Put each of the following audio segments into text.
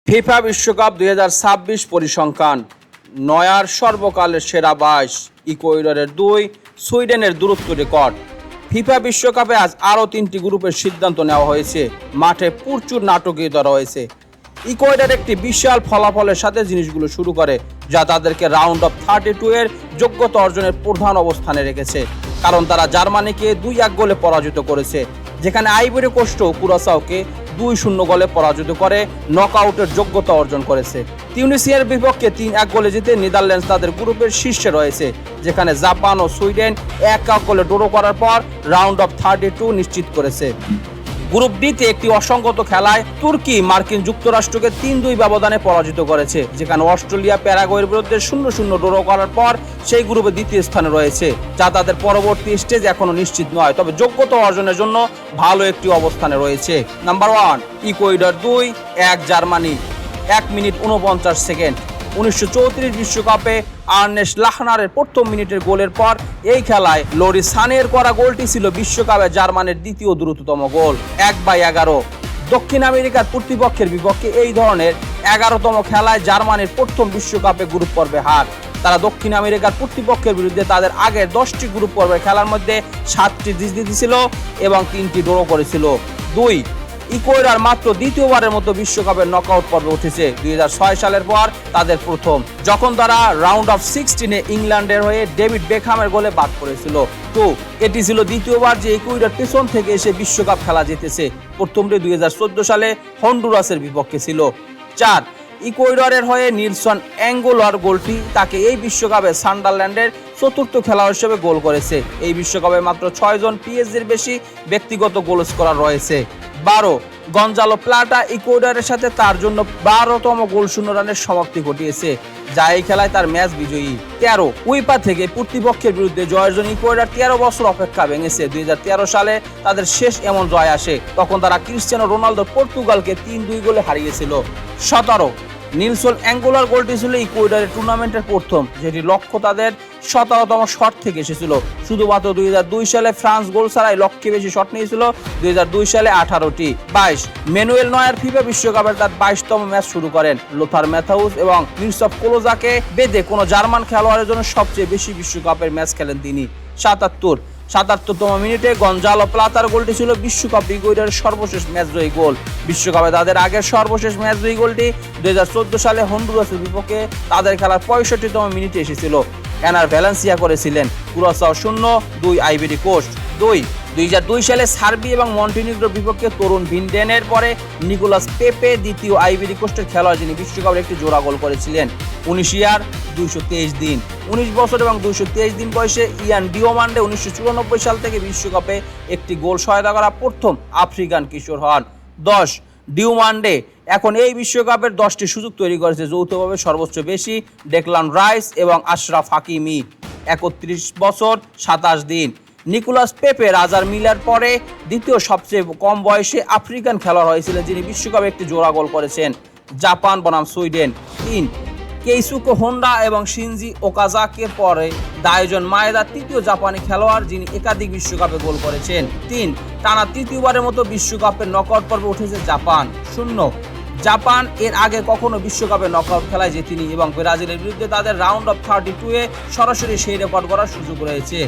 FIFA বিশ্বকাপ 2026 পরিসংখ্যান। নয়ার সর্বকালের সেরা 22, ইকুয়েডরের 2, সুইডেনের দূরত্ব রেকর্ড। ফিফা বিশ্বকাপে আজ আরও 3টি গ্রুপের সিদ্ধান্ত নেওয়া হয়েছে। মাঠে প্রচুর নাটকীয়তা রয়েছে। ইকুয়েডর একটি বিশাল ফলাফলের সাথে জিনিসগুলো শুরু করে, যা তাদেরকে রাউন্ড অফ 32 এর যোগ্যতা অর্জনের প্রধান অবস্থানে রেখেছে, কারণ তারা জার্মানিকে 2-1 গোলে পরাজিত করেছে, যেখানে আইভরি কোস্ট কুরাসাওকে 2-0 গোলে পরাজিত করে নকআউটের যোগ্যতা অর্জন করেছে। তিউনিসিয়ার বিপক্ষে 3-1 গোলে জিতে নেদারল্যান্ডস তাদের গ্রুপের শীর্ষে রয়েছে, যেখানে জাপান ও সুইডেন 1-1 গোলে ড্র করার পর রাউন্ড অফ 32 নিশ্চিত করেছে। গ্রুপ ডিতে একটি অসংগত খেলায় তুর্কি মার্কিন যুক্তরাষ্ট্রকে 3-2 ব্যবধানে পরাজিত করেছে, যেখানে অস্ট্রেলিয়া প্যারাগুয়ের বিরুদ্ধে 0-0 ড্র করার পর সেই গ্রুপে দ্বিতীয় স্থানে রয়েছে, যা তাদের পরবর্তী স্টেজ এখনো নিশ্চিত নয়, তবে যোগ্যতা অর্জনের জন্য ভালো একটি অবস্থানে রয়েছে। Number 1 Ecuador 2-1 Germany. 1 minute 49 second. 1934 বিশ্বকাপে আর্নেস্ট লাহনারের প্রথম মিনিটের গোলের পর এই খেলায় লরি সানের করা গোলটি ছিল বিশ্বকাপে জার্মানির দ্বিতীয় দ্রুততম গোল। 1/11। দক্ষিণ আমেরিকার প্রতিপক্ষের বিপক্ষে এই ধরনের 11তম খেলায় জার্মানির প্রথম বিশ্বকাপে গ্রুপ পর্বে হার। তারা দক্ষিণ আমেরিকার প্রতিপক্ষের বিরুদ্ধে তাদের আগের 10টি গ্রুপ পর্বের খেলার মধ্যে 7টি জিতেছিল এবং 3টি ড্র করেছিল। 2 ইকুয়েডর মাত্র দ্বিতীয়বারের মতো বিশ্বকাপের নকআউট পর্বে উঠেছে 2006 সালের পর তাদের প্রথম, যখন তারা রাউন্ড অফ 16-এ ইংল্যান্ডের হয়ে ডেভিড বেকহামের গোলে বাদ পড়েছিল। তো এটি ছিল দ্বিতীয়বার যে ইকুয়েডর পেছন থেকে এসে বিশ্বকাপ খেলা জিতেছে। প্রথমটি 2014 সালে হন্ডুরাসের বিপক্ষে ছিল। 4 ইকুয়েডরের হয়ে নিলসন অ্যাঙ্গোলার গোলটি তাকে এই বিশ্বকাপে সান্ডারল্যান্ডের চতুর্থ খেলোয়াড় হিসেবে গোল করেছে। এই বিশ্বকাপে মাত্র 6 জন পিএসজির বেশি ব্যক্তিগত গোল স্কোরার রয়েছে। 12 গঞ্জালো প্লাটা ইকুয়েডরের সাথে তার জন্য 12তম গোল শূন্য রানের সমাপ্তি ঘটিয়েছে, যা এই খেলায় তার ম্যাচ বিজয়ী। 13 উইপা থেকে প্রতিপক্ষের বিরুদ্ধে জয়ের জন্য ইকুয়েডর 13 বছর অপেক্ষা ভেঙেছে। 2013 সালে তাদের শেষ এমন জয় আসে, তখন তারা ক্রিস্টিয়ানো রোনালদো পর্তুগালকে 3-2 গোলে হারিয়েছিল। 17 নিলসন অ্যাঙ্গোলার গোলটি ছিল ইকুয়েডরের টুর্নামেন্টের প্রথম, যেটি লক্ষ্য তাদের 17তম শট থেকে এসেছিল। শুধুমাত্র 2002 সালে ফ্রান্স গোল ছাড়াই লক্ষ্যে বেশি শট নিয়েছিল, 2002 সালে 18টি। 22 ম্যানুয়েল নয়ার ফিফা বিশ্বকাপের তার 22তম ম্যাচ শুরু করেন। লোথার ম্যাথাউস এবং মিরসফ ক্লোজাকে বেঁধে কোনো জার্মান খেলোয়াড়ের জন্য সবচেয়ে বেশি বিশ্বকাপের ম্যাচ খেলেন তিনি। 77তম মিনিটে গঞ্জালো প্লাতার গোলটি ছিল বিশ্বকাপ ইকুয়েডরের সর্বশেষ ম্যাচজয়ী গোল। বিশ্বকাপে তাদের আগের সর্বশেষ ম্যাচজয়ী গোলটি 2014 সালে হন্ডুরাসের বিপক্ষে তাদের খেলার 65তম মিনিটে এসেছিল। এনার ভ্যালেন্সিয়া করেছিলেন। কুরাসাও 0-2 আইভরি কোস্ট। 2002 সালে সার্বি এবং মন্টিনিগ্রোর বিপক্ষে তরুণ ভিনডেনের পরে নিকোলাস পেপে দ্বিতীয় আইভরি কোস্টের খেলোয়াড়, যিনি বিশ্বকাপের একটি জোড়া গোল করেছিলেন। 19 ইয়ার 223 দিন। 19 বছর এবং 223 দিন বয়সে ইয়ান ডিওমান্ডে 1994 সাল থেকে বিশ্বকাপে একটি গোল সহায়তা করা প্রথম আফ্রিকান কিশোর হন। 10 ডিওমান্ডে এখন এই বিশ্বকাপের 10টি সুযোগ তৈরি করেছে, যৌথভাবে সর্বোচ্চ বেশি ডেকলান রাইস এবং আশরাফ হাকিমি। 31 বছর 27 দিন। নিকোলাস পেপে রাজার মিলার পরে দ্বিতীয় সবচেয়ে কম বয়সে আফ্রিকান খেলোয়াড় হয়েছিলেন, যিনি বিশ্বকাপে একটি জোড়া গোল করেছেন। জাপান বনাম সুইডেন। 3 কেইসুকো হোন্ডা এবং শিনজি ওকাজাকের পরে দায়োজন মায়েদা তৃতীয় জাপানি খেলোয়াড়, যিনি একাধিক বিশ্বকাপে গোল করেছেন। 3 টানা তৃতীয়বারের মতো বিশ্বকাপের নকআউট পর্বে উঠেছে জাপান। 0 জাপান এর আগে কখনো বিশ্বকাপে নকআউট খেলায় জেতেনি এবং ব্রাজিলের বিরুদ্ধে তাদের রাউন্ড অফ 32-এ সরাসরি সেই রেকর্ড করার সুযোগ রয়েছে।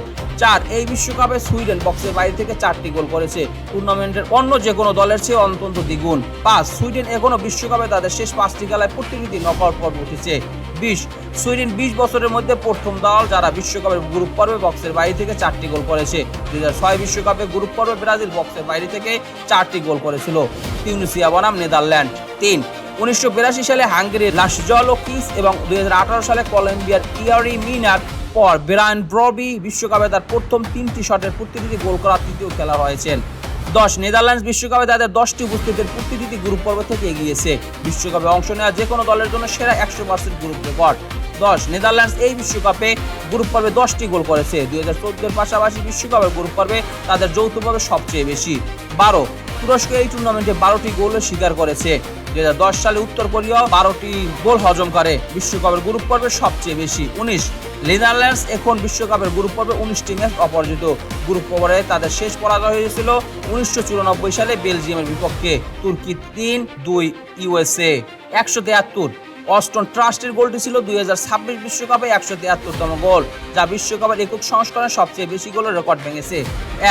4 এই বিশ্বকাপে সুইডেন বক্সের বাইরে থেকে 4টি গোল করেছে, টুর্নামেন্টের অন্য যে কোনো দলের চেয়ে অন্তত দ্বিগুণ। 5 সুইডেন এখনো বিশ্বকাপে তাদের শেষ 5টি খেলায় প্রতিনিধি নকআউট পর্বে উঠেছে। 20 সুইডেন 20 বছরের মধ্যে প্রথম দল যারা বিশ্বকাপের গ্রুপ পর্বে বক্সের বাইরে থেকে 4টি গোল করেছে। 2006 বিশ্বকাপে গ্রুপ পর্বে ব্রাজিল বক্সের বাইরে থেকে 4টি গোল করেছিল। তিউনিসিয়া বনাম নেদারল্যান্ড। 3 1982 সালে হাঙ্গেরির লাসজলো কিস এবং 2018 সালে কলম্বিয়ার ইয়ারি মিনার পর ব্রায়ান ব্রবি বিশ্বকাপে তার প্রথম 3টি শটের প্রতিনিধি গোল করা তৃতীয় খেলোয়াড় হয়েছেন। 10 নেদারল্যান্ডস বিশ্বকাপে তাদের 10টি উপস্থিতির প্রতিনিধি গ্রুপ পর্ব থেকে এগিয়েছে। বিশ্বকাপে অংশ নেওয়া যে কোনো দলের জন্য সেরা 100% গ্রুপ রেকর্ড। 10 নেদারল্যান্ডস এই বিশ্বকাপে গ্রুপ পর্বে 10টি গোল করেছে। 2014-এর পাশাপাশি বিশ্বকাপের গ্রুপ পর্বে তাদের যৌথভাবে সবচেয়ে বেশি। 12 তুরস্ক এই টুর্নামেন্টে 12টি গোলের শিকার করেছে। 2010 সালে উত্তর কোরিয়া 12টি গোল হজম করে, বিশ্বকাপের গ্রুপ পর্বে সবচেয়ে বেশি। 19 নেদারল্যান্ডস এখন বিশ্বকাপের গ্রুপ পর্বে 19টি ম্যাচ অপরাজিত। গ্রুপ পর্বে তাদের শেষ পরাজয় হয়েছিল 1994 সালে বেলজিয়ামের বিপক্ষে। তুর্কি 3-2 ইউএসএ। 173। অস্টন ট্রাস্টের গোলটি ছিল 2026 বিশ্বকাপে 173তম গোল, যা বিশ্বকাপের একক সংস্করণে সবচেয়ে বেশি গোলের রেকর্ড ভেঙেছে।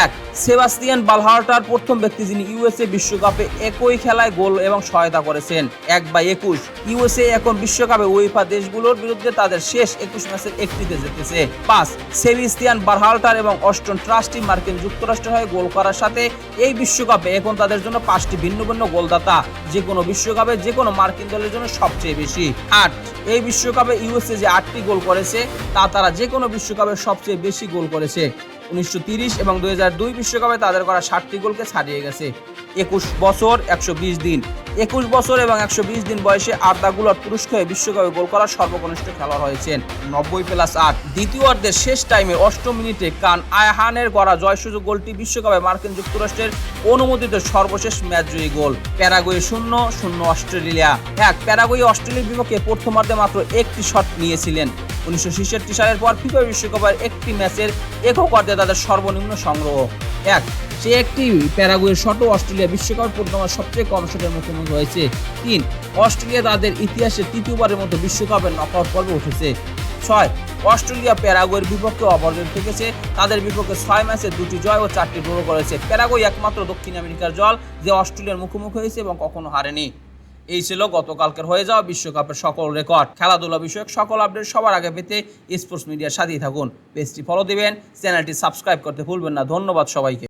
1 সেবাস্তিয়ান বালহার্টার প্রথম ব্যক্তি যিনি ইউএসএ বিশ্বকাপে একই খেলায় গোল এবং সহায়তা করেছেন। 1/21 ইউএসএ এখন বিশ্বকাপে উয়েফা দেশগুলোর বিরুদ্ধে তাদের শেষ 21 ম্যাচের একটিতে জিতেছে। 5 সেবাস্তিয়ান বালহার্টার এবং অস্টন ট্রাস্টি মার্কিন যুক্তরাষ্ট্রের হয়ে গোল করার সাথে এই বিশ্বকাপে এখন তাদের জন্য 5টি ভিন্ন ভিন্ন গোলদাতা, যে কোনো বিশ্বকাপে যে কোনো মার্কিন দলের জন্য সবচেয়ে বেশি। 8 এই বিশ্বকাপে ইউএসএ যে 8টি গোল করেছে তা তারা যে কোনো বিশ্বকাপে সবচেয়ে বেশি গোল করেছে। 1930 এবং 2002 বিশ্বকাপে তাদের করা 60টি গোলকে ছাড়িয়ে গেছে। 21 বছর 120 দিন 21 বছর এবং 120 দিন বয়সে আর্দা গুলার তুরস্ক হয়ে বিশ্বকাপে গোল করার সর্বকনিষ্ঠ খেলোয়াড় হয়েছেন। 90+8 দ্বিতীয়ার্ধের শেষ টাইমে 8 মিনিটে কান আয়াহানের করা জয়সূচক গোলটি বিশ্বকাপে মার্কিন যুক্তরাষ্ট্রের অনুমোদিত সর্বশেষ ম্যাচ জয়ী গোল। প্যারাগুয়ে 0-0 অস্ট্রেলিয়া 1 প্যারাগুয়ে অস্ট্রেলিয়ার বিপক্ষে প্রথমার্ধে মাত্র একটি শট নিয়েছিলেন। 1966 সালের পর ফিফা বিশ্বকাপের একটি ম্যাচের একক অর্ধে তাদের সর্বনিম্ন সংগ্রহ। সে একটি প্যারাগুয়ের শটও অস্ট্রেলিয়া বিশ্বকাপের প্রথমবার সবচেয়ে কম শটের মুখোমুখি হয়েছে। 3 অস্ট্রেলিয়া তাদের ইতিহাসে তৃতীয়বারের মতো বিশ্বকাপের নকআউট পর্বে উঠেছে। 6 অস্ট্রেলিয়া প্যারাগুয়ের বিপক্ষে অপরাজিত থেকেছে, তাদের বিপক্ষে 6 ম্যাচে 2টি জয় ও 4টি ড্র করেছে। প্যারাগুয়ে একমাত্র দক্ষিণ আমেরিকার দল যে অস্ট্রেলিয়ার মুখোমুখি হয়েছে এবং কখনো হারেনি। এই ছিল গতকালকের হয়ে যাওয়া বিশ্বকাপের সকল রেকর্ড। খেলাধুলা বিষয়ক সকল আপডেট সবার আগে পেতে স্পোর্টস মিডিয়ার সাথেই থাকুন। পেজটি ফলো দিবেন, চ্যানেলটি সাবস্ক্রাইব করতে ভুলবেন না। ধন্যবাদ সবাইকে।